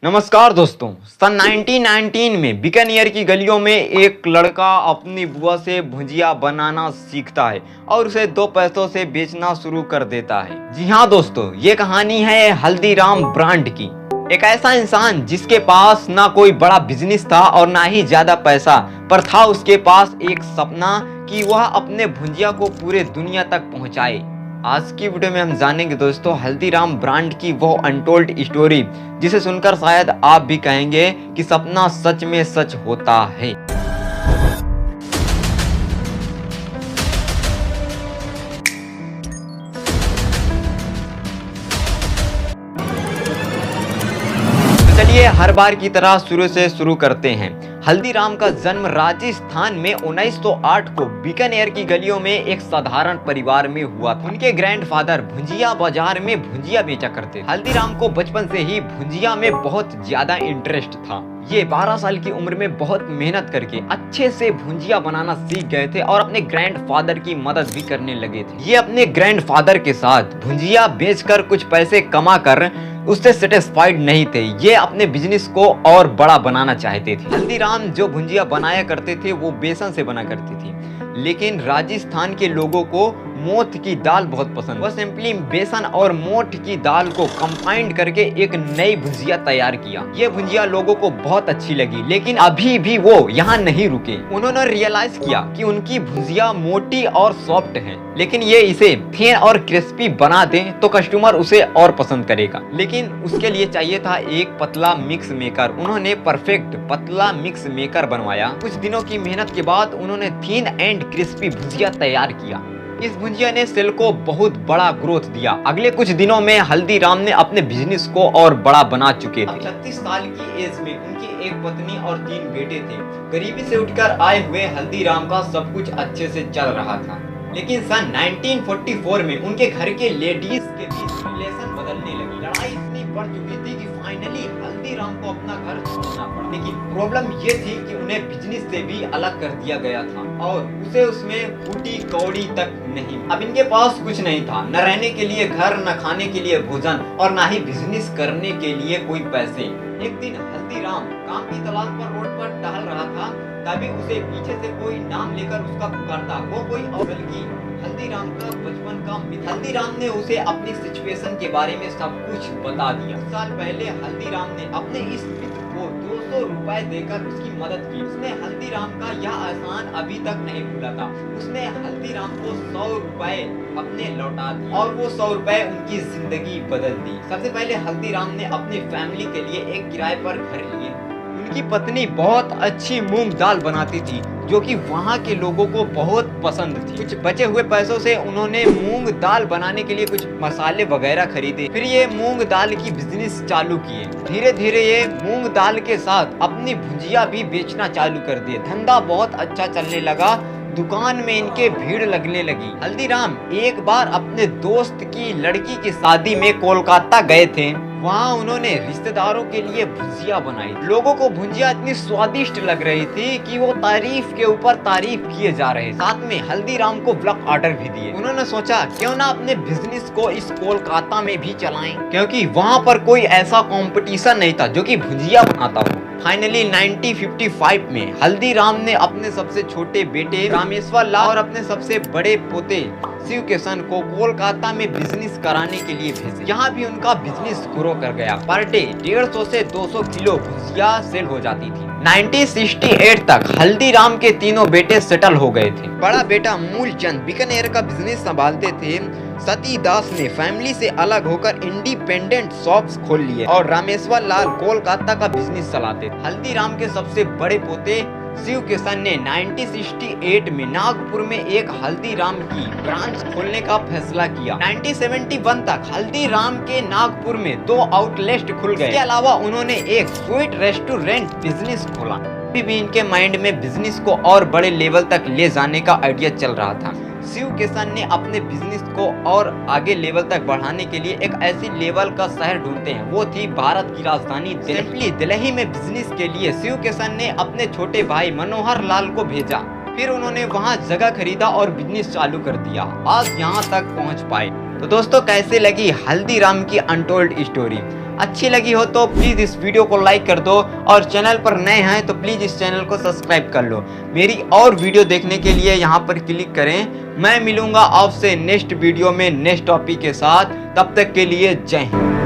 नमस्कार दोस्तों। सन 1919 में बीकानेर की गलियों में एक लड़का अपनी बुआ से भुजिया बनाना सीखता है और उसे 2 पैसों से बेचना शुरू कर देता है। जी हाँ दोस्तों, ये कहानी है हल्दीराम ब्रांड की। एक ऐसा इंसान जिसके पास ना कोई बड़ा बिजनेस था और ना ही ज्यादा पैसा, पर था उसके पास एक सपना कि वह अपने भुजिया को पूरे दुनिया तक पहुंचाए। आज की वीडियो में हम जानेंगे दोस्तों हल्दीराम ब्रांड की वो अनटोल्ड स्टोरी, जिसे सुनकर शायद आप भी कहेंगे कि सपना सच में सच होता है। तो चलिए हर बार की तरह शुरू से शुरू करते हैं। हल्दीराम का जन्म राजस्थान में 1908 को बीकानेर की गलियों में एक साधारण परिवार में हुआ था। उनके ग्रैंडफादर भुजिया बाजार में भुजिया बेचा करते थे। हल्दीराम को बचपन से ही भुजिया में बहुत ज्यादा इंटरेस्ट था। ये 12 साल की उम्र में बहुत मेहनत करके अच्छे से भुजिया बनाना सीख गए थे और अपने ग्रैंडफादर की मदद भी करने लगे थे। ये अपने ग्रैंडफादर के साथ भुजिया बेचकर कुछ पैसे कमा कर उससे सेटिस्फाइड नहीं थे। ये अपने बिजनेस को और बड़ा बनाना चाहते थे। हल्दीराम जो भुजिया बनाया करते थे वो बेसन से बना करती थी, लेकिन राजस्थान के लोगों को मोठ की दाल बहुत पसंद। वह सिंपली बेसन और मोठ की दाल को कंबाइंड करके एक नई भुजिया तैयार किया। ये भुजिया लोगों को बहुत अच्छी लगी, लेकिन अभी भी वो यहाँ नहीं रुके। उन्होंने रियलाइज किया कि उनकी भुजिया मोटी और सॉफ्ट है, लेकिन ये इसे थिन और क्रिस्पी बना दें तो कस्टमर उसे और पसंद करेगा। लेकिन उसके लिए चाहिए था एक पतला मिक्स मेकर। उन्होंने परफेक्ट पतला मिक्स मेकर बनवाया। कुछ दिनों की मेहनत के बाद उन्होंने थिन एंड क्रिस्पी भुजिया तैयार किया। इस भुजिया ने सेल को बहुत बड़ा ग्रोथ दिया। अगले कुछ दिनों में हल्दीराम ने अपने बिजनेस को और बड़ा बना चुके थे। 36 साल की एज में उनकी एक पत्नी और 3 बेटे थे। गरीबी से उठकर आए हुए हल्दीराम का सब कुछ अच्छे से चल रहा था, लेकिन सन 1944 में उनके घर के लेडीज के बीच रिलेशन बदलने लगी। लड़ाई इतनी बढ़ चुकी थी कि फाइनली हल्दीराम को अपना घर छोड़ना पड़ा। लेकिन प्रॉब्लम ये थी कि उन्हें बिजनेस से भी अलग कर दिया गया था और उसे उसमें फूटी कौड़ी तक नहीं। अब इनके पास कुछ नहीं था, न रहने के लिए घर, न खाने के लिए भोजन और न ही बिजनेस करने के लिए कोई पैसे। एक दिन हल्दीराम काम की तलाश पर रोड पर टहल रहा था, तभी उसे पीछे से कोई नाम लेकर उसका पुकारता। वो कोई और बल्कि हल्दीराम का बचपन का मित्र। हल्दीराम ने उसे अपनी सिचुएशन के बारे में सब कुछ बता दिया। 1 साल पहले हल्दीराम ने अपने इस मित्र को 200 रुपए देकर उसकी मदद की। उसने हल्दीराम का यह एहसान अभी तक नहीं भूला था। उसने हल्दीराम को 100 रुपए अपने लौटा दिए और वो 100 रुपए उनकी जिंदगी बदल दी। सबसे पहले हल्दीराम ने अपनी फैमिली के लिए एक किराए पर घर लिए। उनकी पत्नी बहुत अच्छी मूंग दाल बनाती थी, जो कि वहाँ के लोगों को बहुत पसंद थी। कुछ बचे हुए पैसों से उन्होंने मूंग दाल बनाने के लिए कुछ मसाले वगैरह खरीदे। फिर ये मूंग दाल की बिजनेस चालू किए। धीरे धीरे ये मूंग दाल के साथ अपनी भुजिया भी बेचना चालू कर दिए। धंधा बहुत अच्छा चलने लगा। दुकान में इनके भीड़ लगने लगी। हल्दीराम एक बार अपने दोस्त की लड़की की शादी में कोलकाता गए थे। वहाँ उन्होंने रिश्तेदारों के लिए भुजिया बनाई। लोगों को भुजिया इतनी स्वादिष्ट लग रही थी कि वो तारीफ के ऊपर तारीफ किए जा रहे। साथ में हल्दीराम को ब्लॉक ऑर्डर भी दिए। उन्होंने सोचा क्यों ना अपने बिजनेस को इस कोलकाता में भी चलाएं, क्योंकि वहाँ पर कोई ऐसा कंपटीशन नहीं था जो कि भुजिया बनाता हो। फाइनली 1955 में हल्दीराम ने अपने सबसे छोटे बेटे रामेश्वर लाल और अपने सबसे बड़े पोते शिव किशन को कोलकाता में बिजनेस कराने के लिए भेजे। यहाँ भी उनका बिजनेस ग्रो कर गया। पर डे 150 से 200 किलो भुजिया सेल हो जाती थी। 1968 तक हल्दीराम के तीनों बेटे सेटल हो गए थे। बड़ा बेटा मूलचंद बीकानेर का बिजनेस संभालते थे। सती दास ने फैमिली से अलग होकर इंडिपेंडेंट शॉप्स खोल लिए और रामेश्वर लाल कोलकाता का बिजनेस चलाते थे। हल्दीराम के सबसे बड़े पोते शिव किशन ने 1968 में नागपुर में एक हल्दीराम की ब्रांच खोलने का फैसला किया। 1971 तक हल्दीराम के नागपुर में 2 आउटलेट खुल गए। इसके अलावा उन्होंने एक स्वीट रेस्टोरेंट बिजनेस खोला। अभी भी इनके माइंड में बिजनेस को और बड़े लेवल तक ले जाने का आइडिया चल रहा था। शिव किशन ने अपने बिजनेस को और आगे लेवल तक बढ़ाने के लिए एक ऐसी लेवल का शहर ढूंढते हैं। वो थी भारत की राजधानी दिल्ली। दिल्ली में बिजनेस के लिए शिव किशन ने अपने छोटे भाई मनोहर लाल को भेजा। फिर उन्होंने वहां जगह खरीदा और बिजनेस चालू कर दिया। आज यहाँ तक पहुँच पाए। तो दोस्तों कैसे लगी हल्दीराम की अनटोल्ड स्टोरी? अच्छी लगी हो तो प्लीज़ इस वीडियो को लाइक कर दो और चैनल पर नए हैं तो प्लीज़ इस चैनल को सब्सक्राइब कर लो। मेरी और वीडियो देखने के लिए यहाँ पर क्लिक करें। मैं मिलूंगा आपसे नेक्स्ट वीडियो में नेक्स्ट टॉपिक के साथ। तब तक के लिए जय हिंद।